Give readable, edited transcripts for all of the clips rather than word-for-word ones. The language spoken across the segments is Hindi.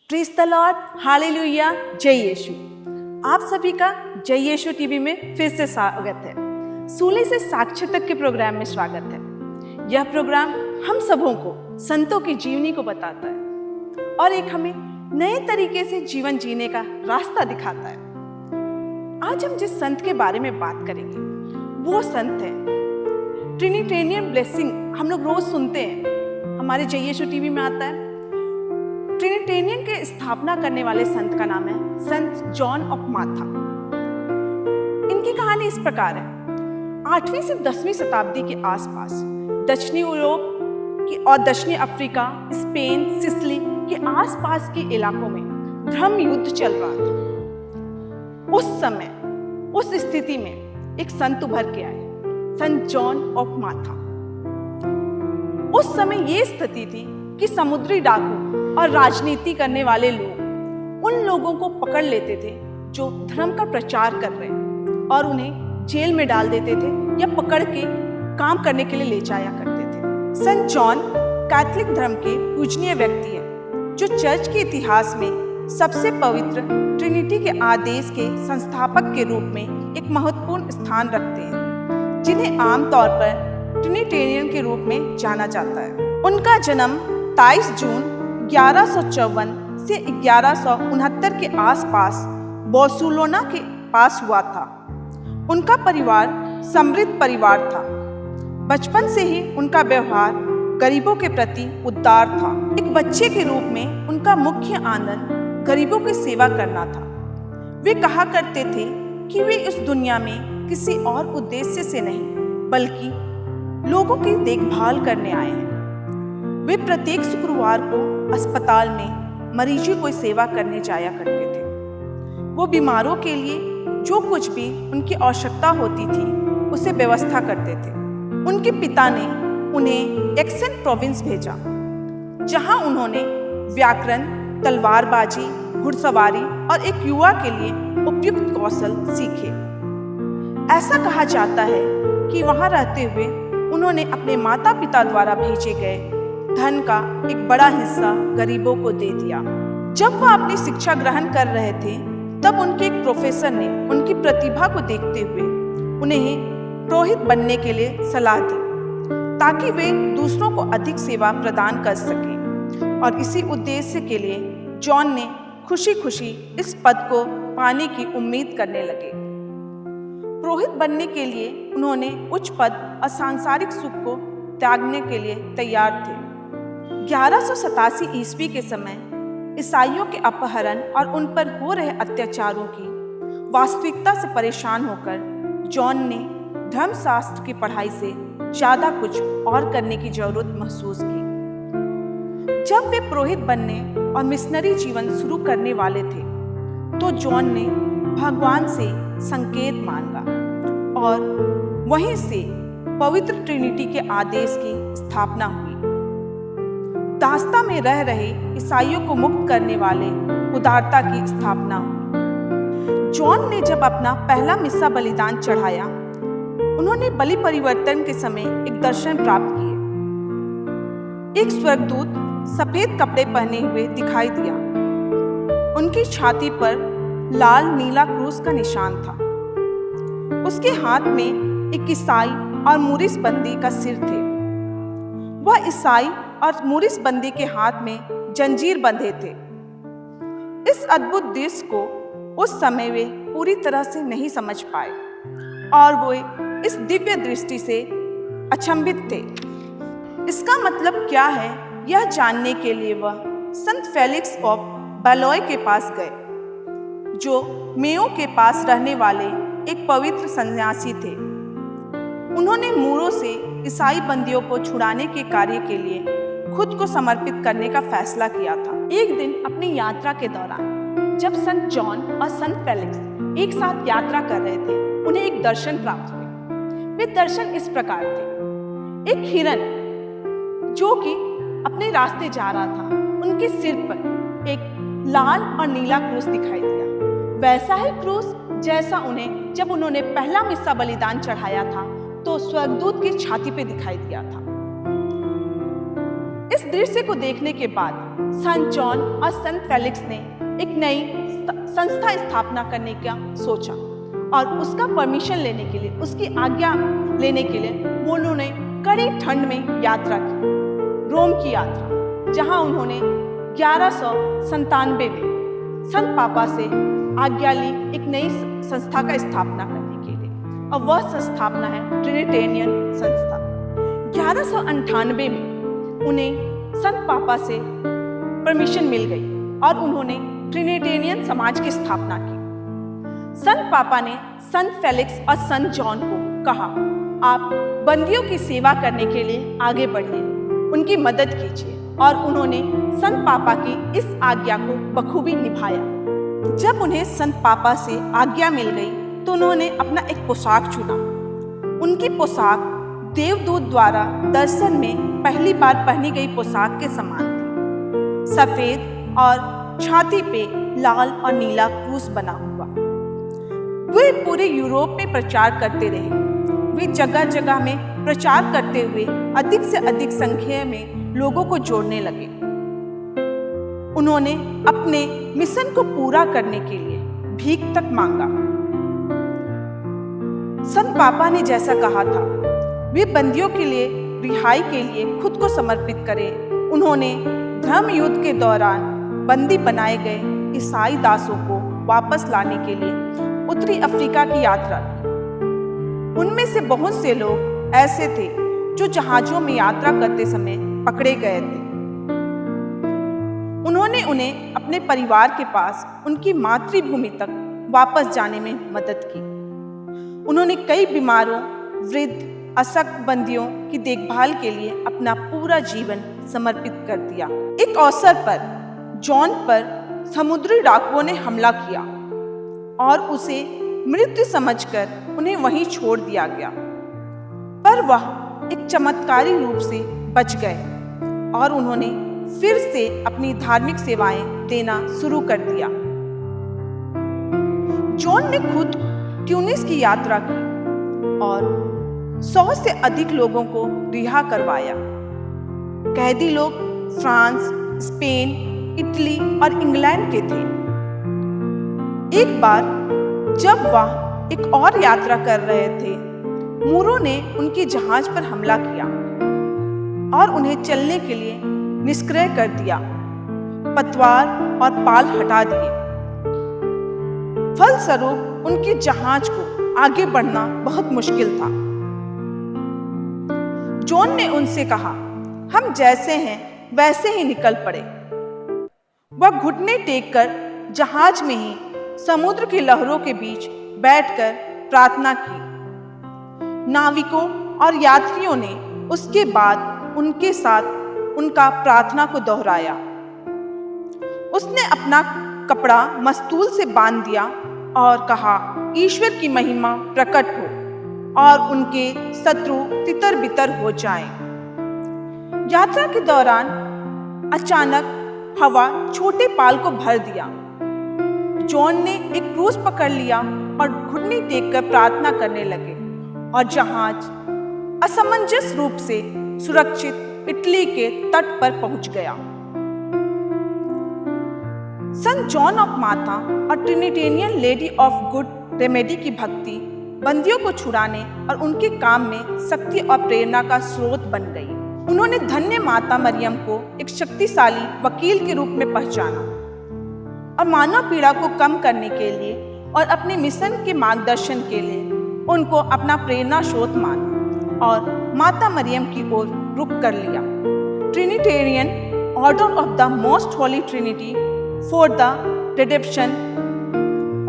प्रेज़ द लॉर्ड, हालेलुया, जय यीशु। आप सभी का जय यीशु टीवी में फिर से स्वागत है। सूले से साक्ष्य तक के प्रोग्राम में स्वागत है। यह प्रोग्राम हम सबों को संतों की जीवनी को बताता है और एक हमें नए तरीके से जीवन जीने का रास्ता दिखाता है। आज हम जिस संत के बारे में बात करेंगे वो संत है ट्रिनिटेरियन ब्लेसिंग। हम लोग रोज सुनते हैं, हमारे जय यीशु टीवी में आता है। ट्रिनिटेरियन के स्थापना करने वाले संत का नाम है संत जॉन ऑफ माथा। इनकी कहानी इस प्रकार है। 8वीं से 10वीं शताब्दी के आसपास दक्षिणी यूरोप की और दक्षिणी अफ्रीका, स्पेन, सिसिली के आसपास के इलाकों में धर्म युद्ध चल रहा था। उस समय उस स्थिति में एक संत उभर के आए, संत जॉन ऑफ माथा। उस समय ये स्थिति थी कि समुद्री डाकू और राजनीति करने वाले लोग उन लोगों को पकड़ लेते थे जो धर्म का प्रचार कर रहे हैं और उन्हें जेल में डाल देते थे या पकड़ के काम करने के लिए ले जाया करते थे। संत जॉन कैथोलिक धर्म के पूजनीय व्यक्ति हैं जो चर्च के इतिहास में सबसे पवित्र ट्रिनिटी के आदेश के संस्थापक के रूप में एक महत्वपूर्ण स्थान रखते हैं, जिन्हें आमतौर पर ट्रिनिटेरियन के रूप में जाना जाता है। उनका जन्म 23 जून 1154 से 1169 के आसपास बार्सिलोना के पास हुआ था। उनका परिवार समृद्ध परिवार था। बचपन से ही उनका व्यवहार गरीबों के प्रति उदार था। एक बच्चे के रूप में उनका मुख्य आनंद गरीबों की सेवा करना था। वे कहा करते थे कि वे इस दुनिया में किसी और उद्देश्य से नहीं बल्कि लोगों की देखभाल करने आए हैं। वे प्रत्येक शुक्रवार को अस्पताल में मरीजों को सेवा करने जाया करते थे। वो बीमारों के लिए जो कुछ भी उनकी आवश्यकता होती थी उसे व्यवस्था करते थे। उनके पिता ने उन्हें एक्सेंट प्रोविंस भेजा, जहां उन्होंने व्याकरण, तलवारबाजी, घुड़सवारी और एक युवा के लिए उपयुक्त कौशल सीखे। ऐसा कहा जाता है कि वहां रहते हुए उन्होंने अपने माता पिता द्वारा भेजे गए धन का एक बड़ा हिस्सा गरीबों को दे दिया। जब वह अपनी शिक्षा ग्रहण कर रहे थे तब उनके एक प्रोफेसर ने उनकी प्रतिभा को देखते हुए उन्हें पुरोहित बनने के लिए सलाह दी ताकि वे दूसरों को अधिक सेवा प्रदान कर सकें, और इसी उद्देश्य के लिए जॉन ने खुशी खुशी इस पद को पाने की उम्मीद करने लगे। पुरोहित बनने के लिए उन्होंने उच्च पद और सांसारिक सुख को त्यागने के लिए तैयार थे। 1187 ईस्वी के समय ईसाइयों के अपहरण और उन पर हो रहे अत्याचारों की वास्तविकता से परेशान होकर जॉन ने धर्मशास्त्र की पढ़ाई से ज्यादा कुछ और करने की जरूरत महसूस की। जब वे पुरोहित बनने और मिशनरी जीवन शुरू करने वाले थे तो जॉन ने भगवान से संकेत मांगा और वहीं से पवित्र ट्रिनिटी के आदेश की स्थापना हुई। दास्ता में रह रहे ईसाइयों को मुक्त करने वाले उदारता की स्थापना हुई। जॉन ने जब अपना पहला मिस्सा बलिदान चढ़ाया, उन्होंने बलि परिवर्तन के समय एक दर्शन प्राप्त किए। एक स्वर्गदूत सफेद कपड़े पहने हुए दिखाई दिया। उनकी छाती पर लाल नीला क्रूस का निशान था। उसके हाथ में एक ईसाई और मूरिस बंदी का सिर थे। वह ईसाई और मूरिस बंदी के हाथ में जंजीर बंधे थे। इस अद्भुत दृश्य को उस समय वे पूरी तरह से नहीं समझ पाए और वो इस दिव्य दृष्टि से अचंभित थे। इसका मतलब क्या है, यह जानने के लिए वह संत फेलिक्स ऑफ बालोय के पास गए, जो मेयो के पास रहने वाले एक पवित्र सन्यासी थे। उन्होंने मूरों से ईसाई बंदियों को छुड़ाने के कार्य के लिए खुद को समर्पित करने का फैसला किया था। एक दिन अपनी यात्रा के दौरान जब संत जॉन और संत फेलिक्स एक साथ यात्रा कर रहे थे, उन्हें एक दर्शन प्राप्त हुए। वे दर्शन इस प्रकार थे। एक हिरन जो कि अपने रास्ते जा रहा था, उनके सिर पर एक लाल और नीला क्रूस दिखाई दिया। वैसा ही क्रूस जैसा उन्हें जब उन्होंने पहला मिस्सा बलिदान चढ़ाया था तो स्वर्गदूत की छाती पे दिखाई दिया था। इस दृश्य को देखने के बाद संत जॉन और संत फेलिक्स ने एक नई संस्था स्थापना करने का सोचा और उसका परमिशन लेने के लिए, उसकी आज्ञा लेने के लिए उन्होंने कड़ी ठंड में यात्रा की, रोम की यात्रा, जहां उन्होंने 1197 में संत पापा से आज्ञा ली एक नई संस्था का स्थापना करने के लिए, और वह संस्थापना है ट्रिनिटेरियन संस्था। 1198 में उन्हें संत पापा से परमिशन मिल गई और उन्होंने ट्रिनिटेरियन समाज की स्थापना की। संत पापा ने संत फेलिक्स और संत जॉन को कहा, आप बंदियों की सेवा करने के लिए आगे बढ़िए, उनकी मदद कीजिए, और उन्होंने संत पापा की इस आज्ञा को बखूबी निभाया। जब उन्हें संत पापा से आज्ञा मिल गई तो उन्होंने अपना एक पोशाक चुना। उनकी पोशाक देवदूत द्वारा दर्शन में पहली बार पहनी गई पोशाक के समान थी, सफेद और छाती पे लाल और नीला क्रूस बना हुआ। वे पूरे यूरोप में प्रचार करते रहे। वे जगह जगह में प्रचार करते हुए अधिक से अधिक संख्या में लोगों को जोड़ने लगे। उन्होंने अपने मिशन को पूरा करने के लिए भीख तक मांगा। संत पापा ने जैसा कहा था, वे बंदियों के लिए रिहाई के लिए खुद को समर्पित करें। उन्होंने धर्म युद्ध के दौरान बंदी बनाए गए ईसाई दासों को वापस लाने के लिए उत्तरी अफ्रीका की यात्रा की। उनमें से बहुत से लोग ऐसे थे जो जहाजों में यात्रा करते समय पकड़े गए थे। उन्होंने उन्हें अपने परिवार के पास उनकी मातृभूमि तक वापस जाने में मदद की। उन्होंने कई बीमारों, वृद्ध, अशक्त बंदियों की देखभाल के लिए अपना पूरा जीवन समर्पित कर दिया। एक अवसर पर जॉन पर समुद्री डाकुओं ने हमला किया और उसे मृत्यु समझकर उन्हें वहीं छोड़ दिया गया, पर वह एक चमत्कारी रूप से बच गए और उन्होंने फिर से अपनी धार्मिक सेवाएं देना शुरू कर दिया। जॉन ने खुद ट्यूनिस की यात्रा की और 100 से अधिक लोगों को रिहा करवाया। कैदी लोग फ्रांस, स्पेन, इटली और इंग्लैंड के थे। एक बार जब वह एक और यात्रा कर रहे थे, मूरों ने उनके जहाज पर हमला किया और उन्हें चलने के लिए निष्क्रिय कर दिया। पतवार और पाल हटा दिए। फलस्वरूप उनके जहाज को आगे बढ़ना बहुत मुश्किल था। जॉन ने उनसे कहा, हम जैसे हैं वैसे ही निकल पड़े। वह घुटने टेककर जहाज में ही समुद्र की लहरों के बीच बैठकर प्रार्थना की। नाविकों और यात्रियों ने उसके बाद उनके साथ उनका प्रार्थना को दोहराया। उसने अपना कपड़ा मस्तूल से बांध दिया और कहा, ईश्वर की महिमा प्रकट हो और उनके शत्रु तितर बितर हो जाएं। यात्रा के दौरान अचानक हवा छोटे पाल को भर दिया। जॉन ने एक क्रूज पकड़ लिया और घुटने टेककर प्रार्थना करने लगे और जहाज असमंजस रूप से सुरक्षित इटली के तट पर पहुंच गया। संत जॉन ऑफ माता और Trinitarian lady of good remedy की भक्ति बंदियों को छुड़ाने और उनके काम में शक्ति और प्रेरणा का स्रोत बन गई। उन्होंने धन्य माता मरियम को एक शक्तिशाली वकील के रूप में पहचाना और मानव पीड़ा को कम करने के लिए और अपने मिशन के मार्गदर्शन के लिए उनको अपना प्रेरणा स्रोत माना और माता मरियम की ओर रुख कर लिया। Trinitarian order of the most holy Trinity for the redemption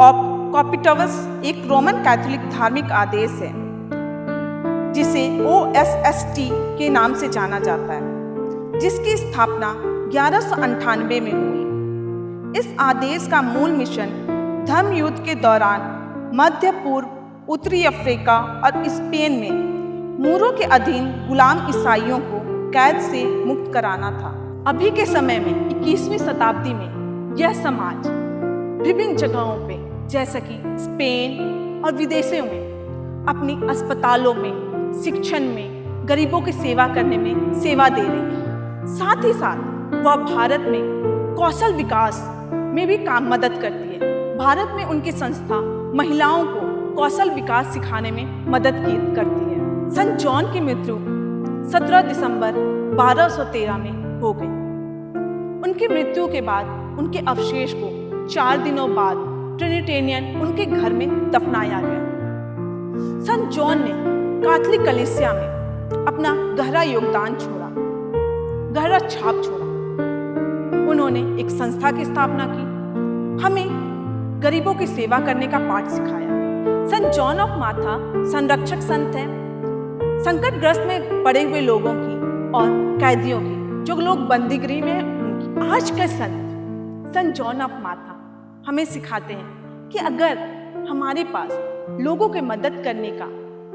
of captives एक रोमन कैथोलिक धार्मिक आदेश है जिसे OSST के नाम से जाना जाता है, जिसकी स्थापना 1198 में हुई। इस आदेश का मूल मिशन धर्म युद्ध के दौरान मध्य पूर्व, उत्तरी अफ्रीका और स्पेन में मूरों के अधीन गुलाम ईसाइयों को कैद से मुक्त कराना था। अभी के समय में 21वीं शताब्दी में यह समाज विभिन्न जगहों पे जैसे कि स्पेन और विदेशों में अपनी अस्पतालों में, शिक्षण में, गरीबों की सेवा करने में सेवा दे रही है। साथ ही साथ वह भारत में कौशल विकास में भी काम मदद करती है। भारत में उनकी संस्था महिलाओं को कौशल विकास सिखाने में मदद करती है। संत जॉन की मृत्यु 17 दिसंबर 1213 में हो गई। उनकी मृत्यु के बाद उनके अवशेष को 4 दिनों बाद ट्रिनिटेरियन उनके घर में दफनाया गया। संत जॉन ने कैथोलिक कलीसिया में अपना गहरा योगदान छोड़ा, गहरा छाप छोड़ा। उन्होंने एक संस्था की स्थापना की, हमें गरीबों की सेवा करने का पाठ सिखाया। संत जॉन ऑफ माथा संरक्षक संत हैं, संकटग्रस्त में पड़े हुए लोगों की और कैदियों की, जो लोग बंदीगृह में हैं उनकी। आज के संत जॉन ऑफ माथा हमें सिखाते हैं कि अगर हमारे पास लोगों की मदद करने का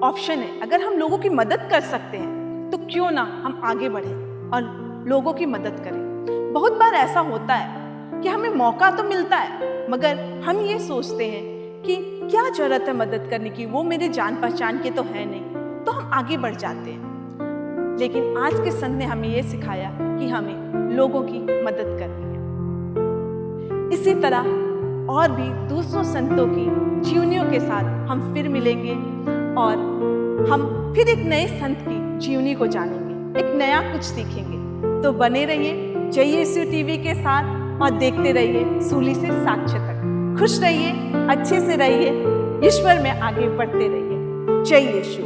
ऑप्शन है, अगर हम लोगों की मदद कर सकते हैं तो क्यों ना हम आगे बढ़ें और लोगों की मदद करें। बहुत बार ऐसा होता है कि हमें मौका तो मिलता है मगर हम ये सोचते हैं कि क्या जरूरत है मदद करने की, वो मेरे जान पहचान के तो है नहीं, तो हम आगे बढ़ जाते हैं। लेकिन आज के संत ने हमें ये सिखाया कि हमें लोगों की मदद करनी है। इसी तरह और भी दूसरों संतों की जीवनियों के साथ हम फिर मिलेंगे और हम फिर एक नए संत की जीवनी को जानेंगे, एक नया कुछ सीखेंगे। तो बने रहिए जय यीशु टीवी के साथ और देखते रहिए सूली से साक्ष्य तक। खुश रहिए, अच्छे से रहिए, ईश्वर में आगे बढ़ते रहिए। जय यीशु।